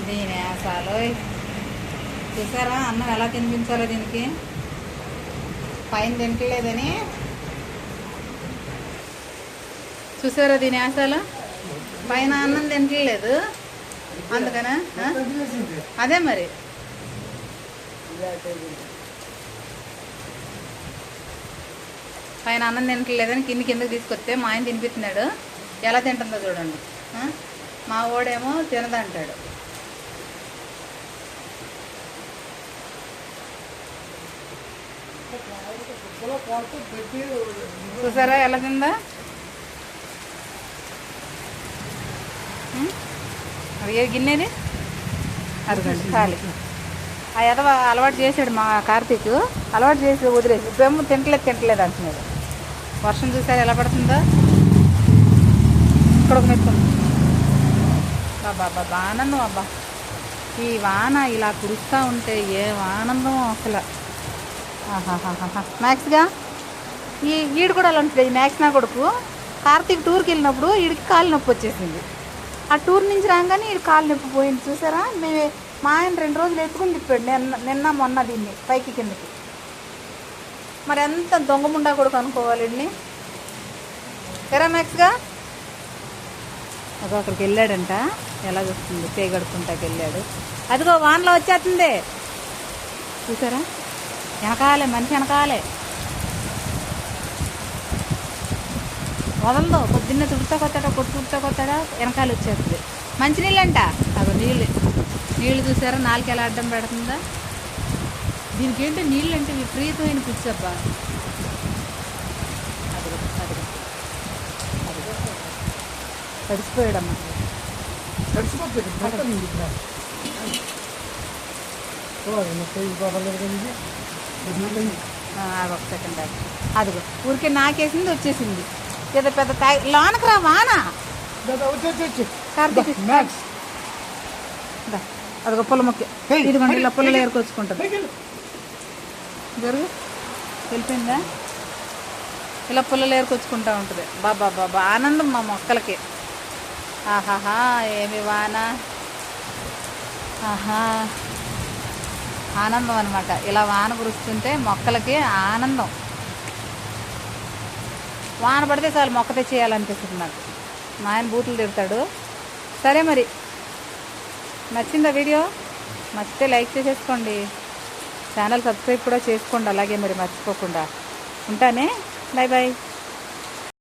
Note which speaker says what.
Speaker 1: దీని వేసాలో చూసారా అన్నం ఎలా తినిపించాలో దీనికి పైన తింటలేదని చూసారా దీని వేసాలో పైన అన్నం తింటలేదు అందుకనే అదే మరి పైన అన్నం తింటలేదని కిందకి తీసుకొస్తే మా ఆయన తినిపిస్తున్నాడు ఎలా తింటుందో చూడండి మా ఓడేమో తినదంటాడు చూసారా ఎలా తిందా అది ఏ గిన్నెది అదిగండి ఖాళీ ఆ ఎదవ అలవాటు చేసాడు మా కార్తీక్ అలవాటు చేసి వదిలేసి ఇప్పుడేమో తింటలేదు అంటున్నాడు వర్షం చూసారు ఎలా పడుతుందో ఇక్కడ ఒక మెత్తుంది బాబా ఆనందం అబ్బా ఈ వాన ఇలా కురుస్తూ ఉంటే ఏం ఆనందం అసలు మ్యాక్స్గా ఈడు కూడా అలా ఉంటుంది మ్యాక్స్ నా కొడుకు కార్తీక్ టూర్కి వెళ్ళినప్పుడు వీడికి కాలు నొప్పి వచ్చేసింది ఆ టూర్ నుంచి రాగానే వీడు కాలు నొప్పి పోయింది చూసారా మేము మా ఆయన 2 రోజులు ఎత్తుకుని తిప్పాడు నిన్న మొన్న దీన్ని పైకి కిందకి మరి ఎంత దొంగముండా కొడుకు అనుకోవాలి వీడిని ఎరా మ్యాక్స్గా అక్కడికి వెళ్ళాడంట ఎలా చూస్తుంది చేయి గడుపుకుంటాకి వెళ్ళాడు అదిగో వానలో వచ్చేస్తుంది చూసారా వెనకాలే మనిషి వెనకాలే వదలదు పొద్దున్నే తుడుతా కొత్తాడా వెనకాల వచ్చేస్తుంది మంచినీళ్ళు అంట అదో నీళ్ళు చూసారా నాలుగు ఎలా అడ్డం పెడుతుందా దీనికి ఏంటి నీళ్ళు అంటే విపరీతమైన పిచ్చబ్బా తడిసిపోయాడమ్మా ఒక సెకండ్ అదిగో ఊరికే నాకేసింది వచ్చేసింది ఏదో పెద్ద లోనకు రా వాన కార్తీక్ అదిగో పొల మొక్క ఇదిగోండి ఇలా పొలలో ఏరుకొచ్చుకుంటుంది జరుగు వెళ్ళిపోయిందా ఇలా పొలలో ఏరుకొచ్చుకుంటా ఉంటుంది బాబా ఆనందం మా మొక్కలకి ఆహాహా ఏమి వాన ఆహా ఆనందం అనమాట ఇలా వాన కురుస్తుంటే మొక్కలకి ఆనందం వాన పడితే చాలు మొక్క తెచ్చేయాలనిపిస్తుంది నాకు మా ఆయన బూతులు తిడతాడు సరే మరి నచ్చిందా వీడియో నచ్చితే లైక్ చేసేసుకోండి ఛానల్ సబ్స్క్రైబ్ కూడా చేసుకోండి అలాగే మరి మర్చిపోకుండా ఉంటానే బాయ్